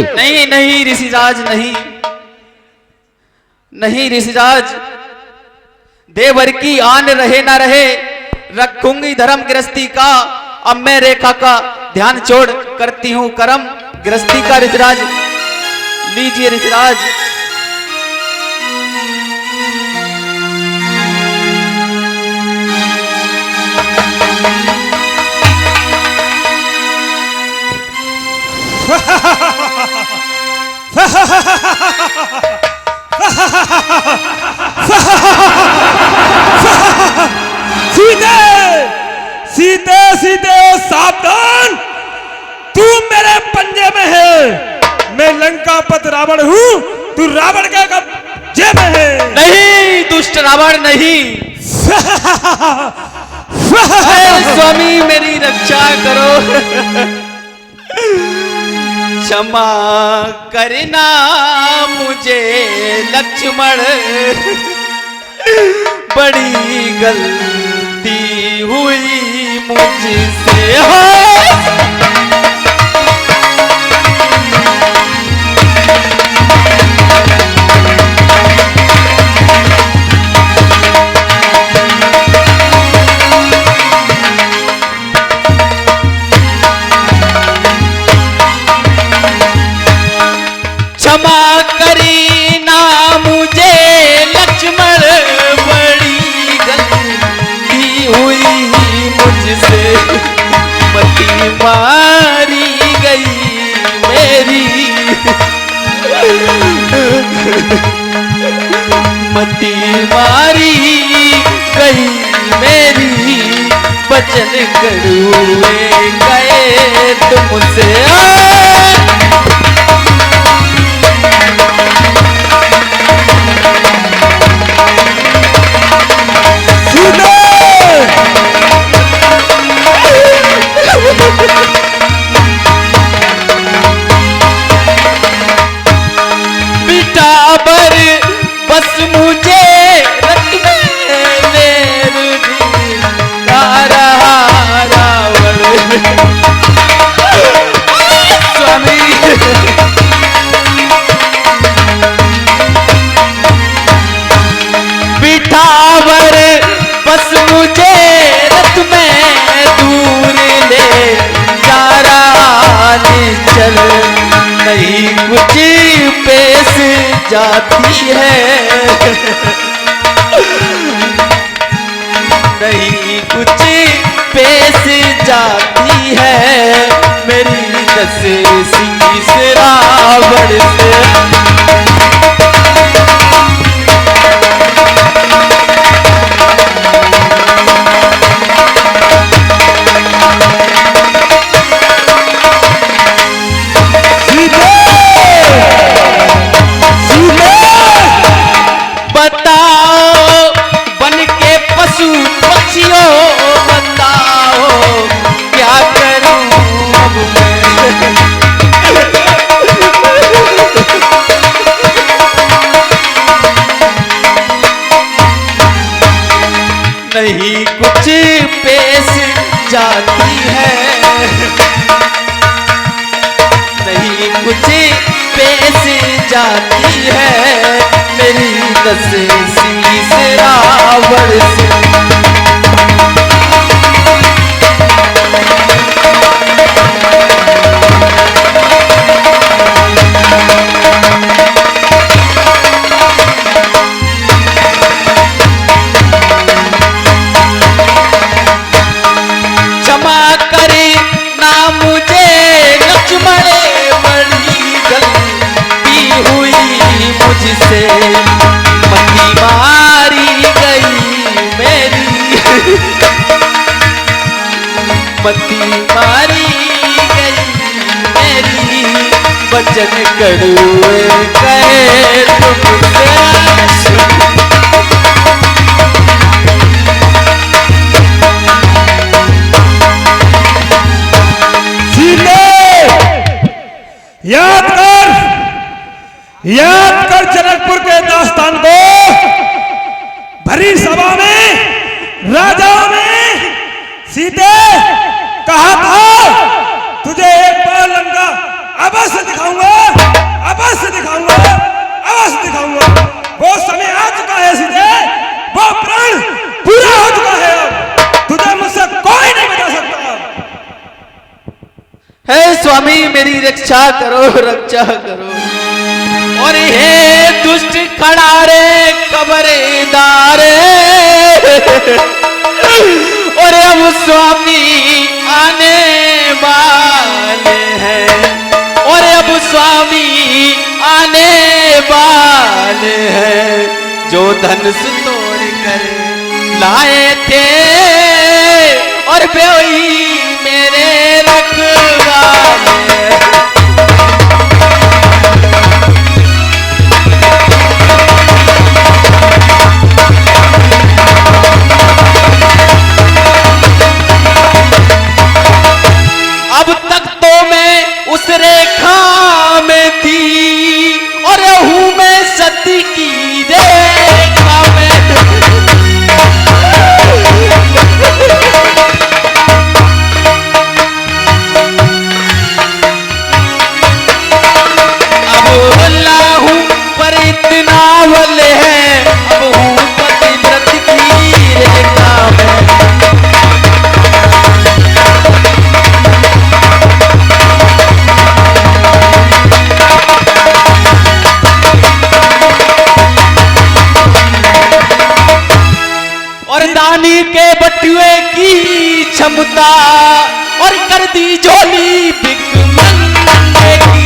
नहीं नहीं ऋषिराज, नहीं नहीं ऋषिराज, देवर की आन रहे ना रहे, रखूंगी धर्म गृहस्थी का। अब मैं रेखा का ध्यान छोड़ करती हूँ कर्म गृहस्थी का। ऋषिराज लीजिए ऋषिराज। सीधे सीधे सीधे सावधान, तू मेरे पंजे में है। मैं लंकापति रावण हूँ, तू रावण के कब्जे में है। नहीं दुष्ट रावण नहीं। स्वामी मेरी रक्षा करो। क्षमा करना मुझे लक्ष्मण, बड़ी गलती हुई मुझसे। क्षमा करीना मुझे लक्ष्मण, बड़ी गलती हुई मुझसे। मती मारी गई मेरी, मती मारी गई मेरी, वचन कड़वे गए तुमसे। बिटाबर बस मुझे रत में रावण। स्वामी बिठावर बस मुझे रत में दूर ले जा रहा। चल नहीं कुछ पेश जाती है, नहीं कुछ पेश जाती है मेरी दस शीश रावण से। नहीं कुछ पेश जाती है, नहीं कुछ पेश जाती है मेरी दस शीश रावण से। मुझसे मती मारी गई मेरी, मती मारी गई मेरी, वचन कड़वे गए तुमसे। याद कर जनकपुर के दास्तान को। भरी सभा में राजाओं ने सीधे कहा था तुझे एक बार लंका अवश्य दिखाऊंगा। रक्षा करो, रक्षा करो। और हे दुष्ट खड़ा रे कबरेदार, और अब स्वामी आने वाले हैं, और अब स्वामी आने वाले हैं। जो धनुष तोड़ कर लाए थे और वही मेरे रखवाले। अब तक तो मैं उस रेखा में थी और हूं मैं सती की रेखा में। अब अल्लाह हूं पर इतना बल है, अब हूं पतिव्रत की रेखा में। और दानी के बटुए की क्षमता और कर दी झोली भिखमंगे की।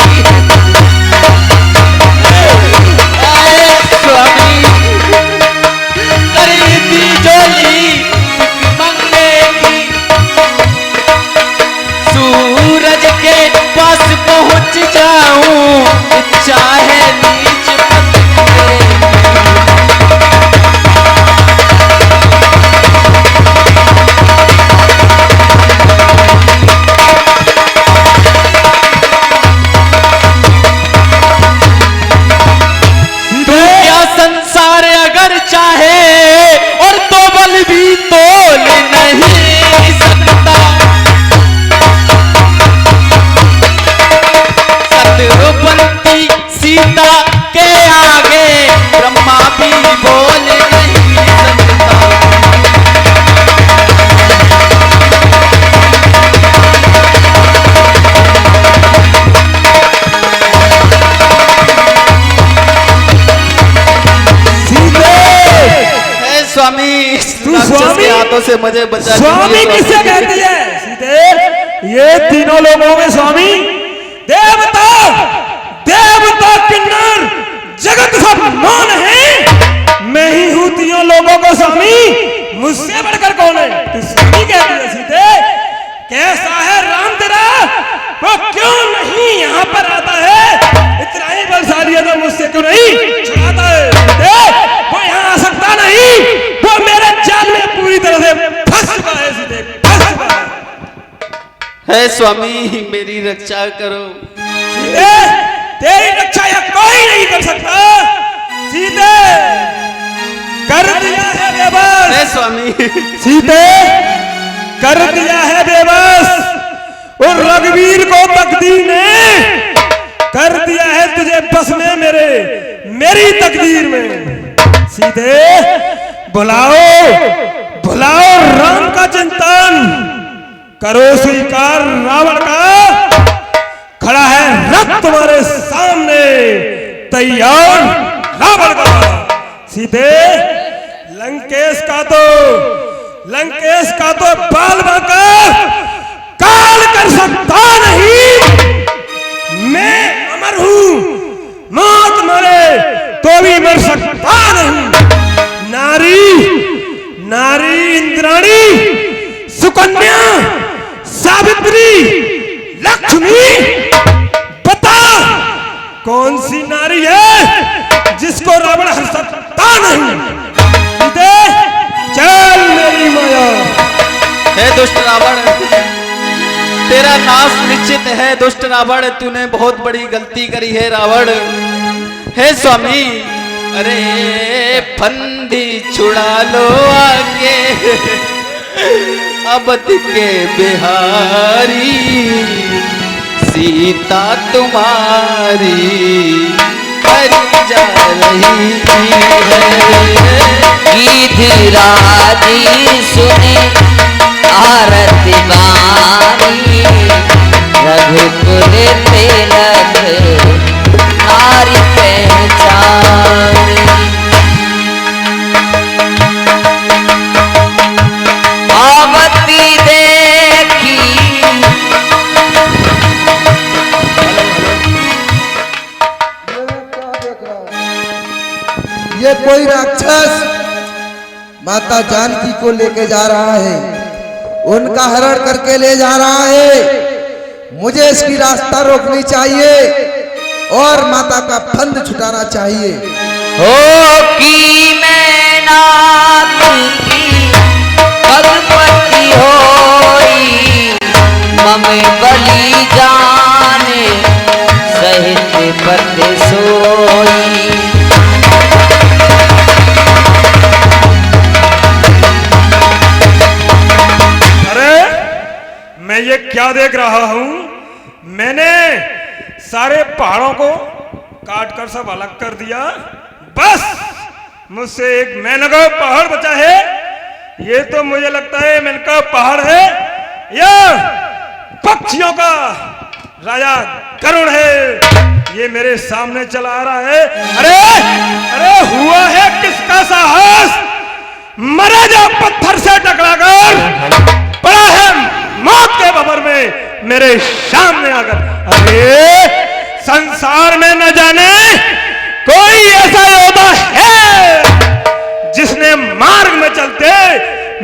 आए स्वामी कर दी झोली भिखमंगे की। सूरज के पास पहुंच जाऊं, इच्छा है नीच पद की। संसार अगर चाहे और तो बल भी तोल नहीं सकता। सतरूपवती सीता के आगे ब्रह्मा भी बोल नहीं सकता। स्वामी, राक्षस के हाथों से मुझे बचा स्वामी किसे कहती है सीते? ये तीनों लोगों में स्वामी देवता, देवता किन्नर जगत सब मौन है। मैं ही हूं तीनों लोगों को स्वामी, मुझसे बढ़कर कौन है? तू स्वामी कहती है सीते? कैसा है राम तेरा? वो क्यों नहीं यहाँ पर आता है? इतना ही बलशाली है तो मुझसे क्यों नहीं छुड़ाता है? वो यहाँ आ सकता नहीं, वो मेरे जाल में पूरी तरह से फंस चुका है सीते, फंस चुका है। स्वामी मेरी रक्षा करो। सीते तेरी रक्षा यह कोई नहीं कर सकता। सीते कर दिया है बेबस। है स्वामी। सीते कर दिया है बेबस, और रघुवीर को तकदीर ने कर दिया है तुझे बस में, मेरी तकदीर में। सीते बुलाओ, बुलाओ राम का चिंतन करो स्वीकार रावण का। खड़ा है रथ तुम्हारे सामने तैयार रावण का। सीते लंकेश का तो बाल बांका काल कर सकता नहीं। मैं अमर हूं, मौत मरे तो भी मर सकता नहीं। नारी इंद्राणी, सुकन्या, सावित्री, लक्ष्मी, बता कौन सी नारी है जिसको रावण हर सकता नहीं? चल मेरी माया। हे दुष्ट रावण, तेरा नाश निश्चित है। दुष्ट रावण, तूने बहुत बड़ी गलती करी है रावण। हे स्वामी, अरे फंदी छुड़ा लो आगे अवध के बिहारी। सीता तुम्हारी हरी जा रही है। गिधिराजी सुने आरती बारी, रघुकुल पे ये कोई राक्षस माता जानकी को लेके जा रहा है, उनका हरण करके ले जा रहा है। मुझे इसकी रास्ता रोकनी चाहिए और माता का फंद छुटाना चाहिए। हो की मैं नाथ की भगवती होई, मम बलि जाने सहित पत सोई। अरे मैं ये क्या देख रहा हूं? मैंने सारे पहाड़ों को काट कर सब अलग कर दिया, बस मुझसे एक मेनका पहाड़ बचा है। ये तो मुझे लगता है मेनका पहाड़ है या पक्षियों का राजा गरुड़ है। ये मेरे सामने चला आ रहा है। अरे अरे हुआ है किसका साहस? मरा जा पत्थर से टकराकर, पड़ा है मौत के बबर में मेरे सामने आकर। अरे संसार में न जाने कोई ऐसा योद्धा है जिसने मार्ग में चलते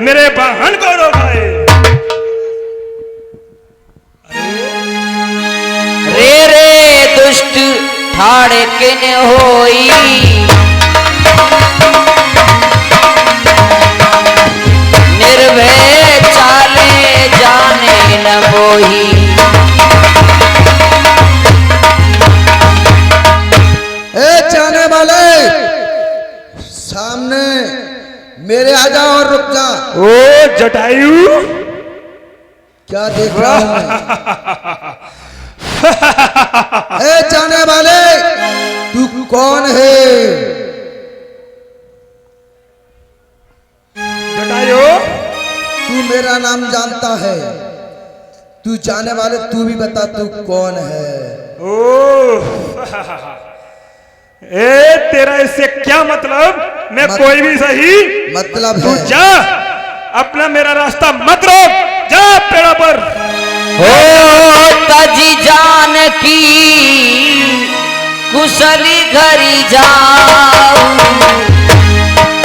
मेरे वाहन को रोका है। रे रे दुष्ट ठाड़ किन होई, निर्भय चाले जाने न मोही। जाने वाले सामने मेरे आ जा और रुक जा। ओ जटायु, क्या देख रहा है? जाने वाले तू कौन है? जटायु, तू मेरा नाम जानता है? तू जाने वाले तू भी बता तू कौन है? ओ ए तेरा इससे क्या मतलब? मैं कोई भी सही, मतलब तू है जा, अपना मेरा रास्ता मत रोक, जा पेड़ों पर। हो तजी जानकी कुशली घरी जाऊं,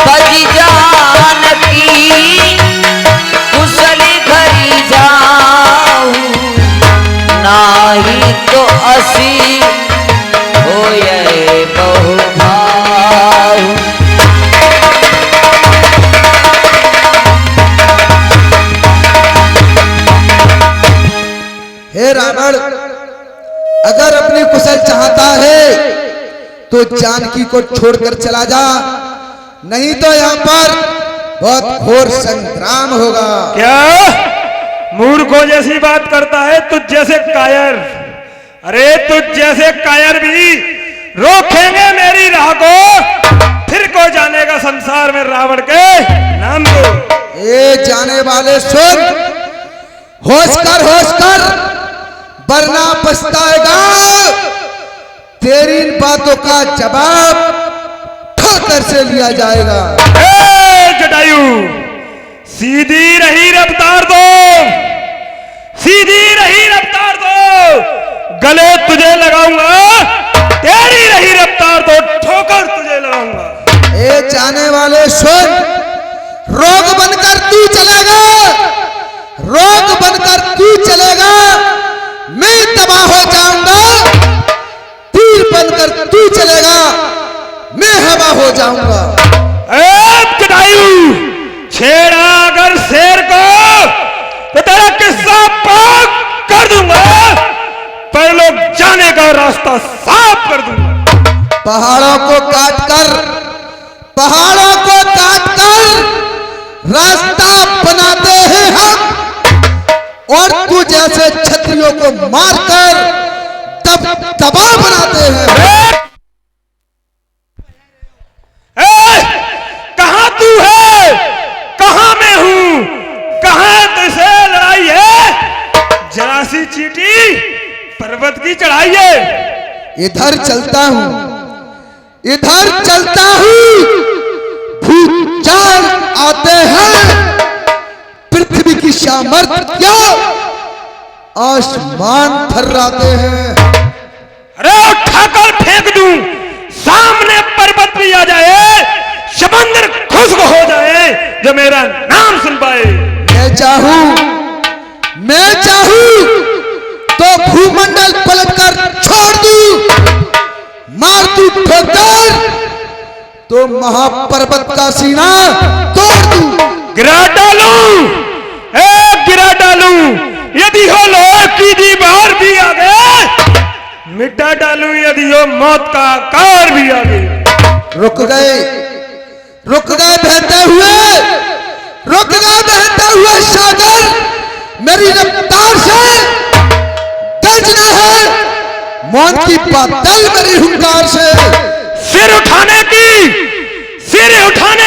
तजी जानकी कुशली घरी जाऊं, नाही तो असी होए बहु भाऊ। हे रावण, अगर अपनी कुशल चाहता है तो जानकी को छोड़कर चला जा, नहीं तो यहाँ पर बहुत घोर संग्राम होगा। क्या मूर्खों जैसी बात करता है? तुझ जैसे कायर, अरे तुझ जैसे कायर भी रोकेंगे मेरी राह को, फिर को जानेगा संसार में रावण के नाम को। ए जाने वाले सुन, होश कर, वरना पछताएगा। तेरी इन बातों का जवाब ठोकर से लिया जाएगा। जटायु, सीधी रही रफ्तार दो, सीधी रही रफ्तार दो, गले तुझे लगाऊंगा, तेरी रही रफ्तार दो, ठोकर तुझे लगाऊंगा। ए जाने वाले सुन, रोग बनकर तू चलेगा, रोग बनकर तू चलेगा, मैं तबाह हो जाऊंगा। तीर बनकर तू चलेगा, मैं हवा हो जाऊंगा। जटायु, छेड़ा अगर शेर को तो तेरा किस्सा पाक कर दूंगा, पर लोग जाने का रास्ता साफ कर दूंगा। पहाड़ों को काटकर रास्ता बनाते हैं हम, और तू जैसे छत्रियों को मारकर दबाव बनाते हैं। कहां तू है, कहां मैं हूं, कहां तुझसे लड़ाई है? जरा सी चींटी पर्वत की चढ़ाई है। इधर चलता हूं, भूचाल आते हैं, पृथ्वी की सामर्थ्य आसमान थर्राते हैं। अरे उठाकर फेंक दूं, सामने पर्वत भी आ जाए जो मेरा नाम सुन पाए। मैं चाहूं तो भूमंडल पलटकर छोड़ दूं, मार दूं ठोकर तो महापर्वत का सीना तोड़ दूं। गिरा डालूं, गिरा डालूं, यदि हो लोहे की दीवार भी आ गए, मिटा डालूं यदि हो मौत का आकार भी आ गए। रुक गए बहते हुए, रुक गए बहते हुए सागर, मेरी रफ्तार से गरजना है मौत की बादल मेरी हुंकार से। सिर उठाने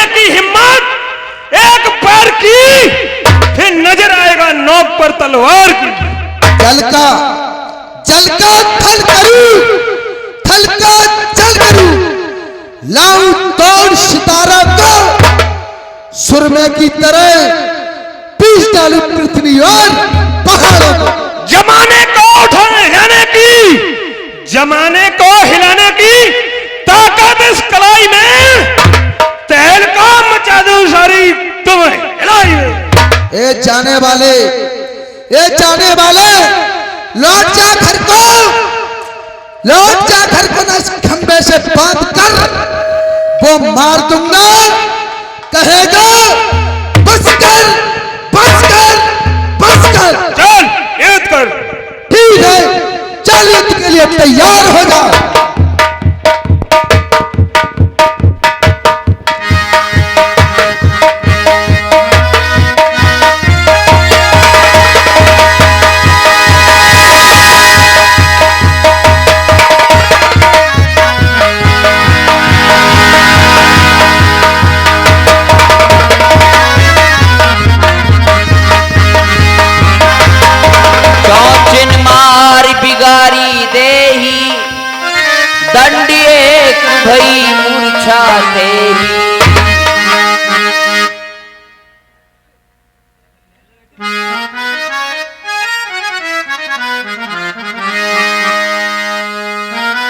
की हिम्मत एक पैर की, फिर नजर आएगा नोक पर तलवार की। जल का थल करूं, थल का जल करूं, लाऊं तोड़ सितारा को, सुरमे की तरह पीस डालूं पृथ्वी और पहाड़ों को। जमाने को हिलाने की ताकत इस कलाई में, तहल का मचा दूं सारी तुम्हें हिलाई में। ए जाने वाले लौट जा घर को, लौट जा घर को, न इस खंबे से बांध कर वो मार दूंगा, कहेगा बस कर, बस कर, बस कर। चल युद्ध कर। ठीक है, चल युद्ध के लिए तैयार हो जा। दंडी एक भई मूर्छा तेरी,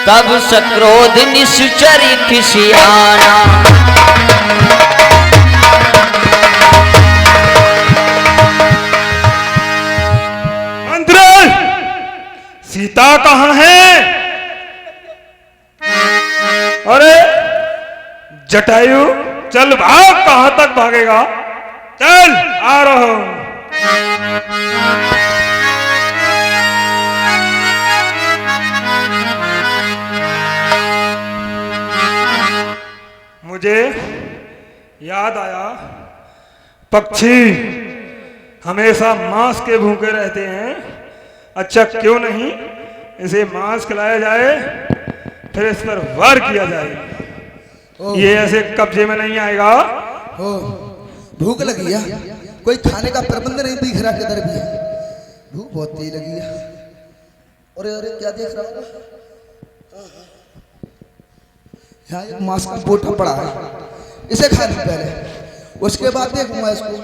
तब सक्रोध निश्चर खिसियाना, मंत्री सीता कहाँ है? अरे जटायु चल भाग, कहां तक भागेगा? चल आ रहा हूं। मुझे याद आया, पक्षी हमेशा मांस के भूखे रहते हैं। अच्छा क्यों नहीं इसे मांस खिलाया जाए, फिर इस पर वार किया जाए। ये ऐसे कब्जे में नहीं आएगा। भूख लगी है, कोई खाने का प्रबंध नहीं दिख रहा किधर भी। भूख बहुत तेज लगी है। अरे अरे क्या देख रहा हूँ, यहाँ एक मांस का बोटा पड़ा है, इसे खा लूं पहले, उसके बाद देखूंगा इसको।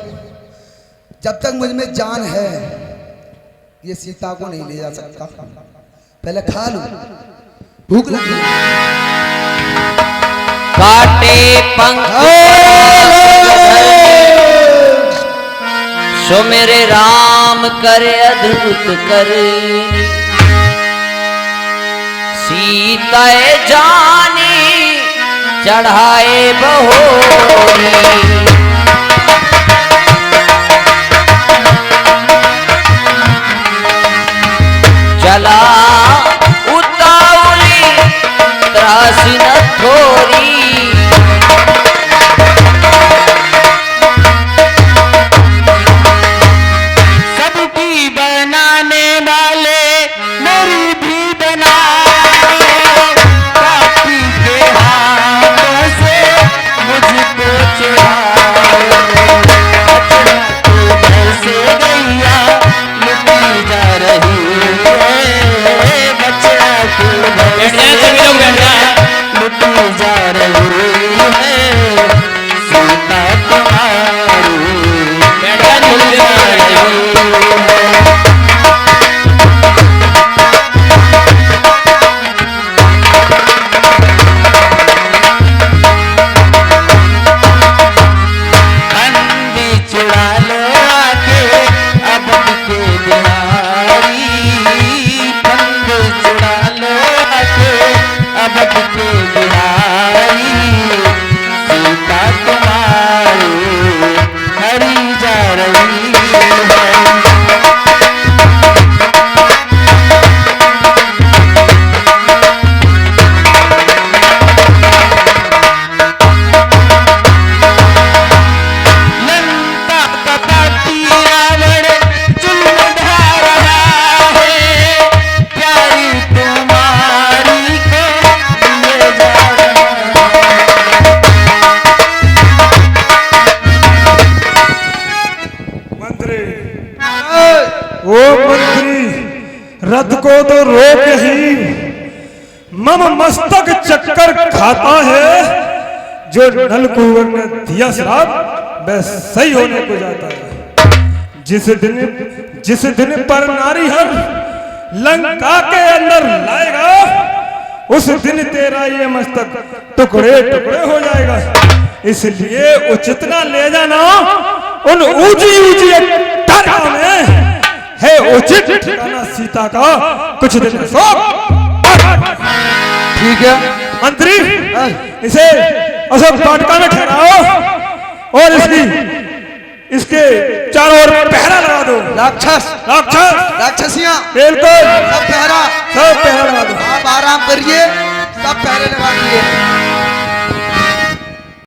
जब तक मुझ में जान है ये सीता को नहीं ले जा सकता, पहले खा लूं, भूख लगी। काटे पंख सो मेरे राम करे अद्भुत करे, सीता जानी चढ़ाए बहोरी, चला उतावली त्रासी न थोरी, सबकी बनाने वाले मेरी भी बनाए, काफी के हाथों से मुझको चुराए, अच्छा तू कैसे गैया लुटी जा रही है, बच्चा तू कैसे मस्तक चक्कर खाता है, जो नलकुंवर ने दिया श्राप वह सही होने को जाता है। जिस दिन पर नारी हर लंका के अंदर लाएगा, उस दिन तेरा ये मस्तक टुकड़े टुकड़े हो जाएगा। इसलिए उचित ना ले जाना उन ऊंची ऊंची टरका में है उचित ठिकाना सीता का कुछ दिन सो। ठीक है मंत्री, इसे अशोक वाटिका में ठहराओ और इसके चारों ओर पहरा लगा दो। राक्षस राक्षसियां बिल्कुल सब पहरा लगा दो। आप आराम करिए, सब पहरे लगा दिए।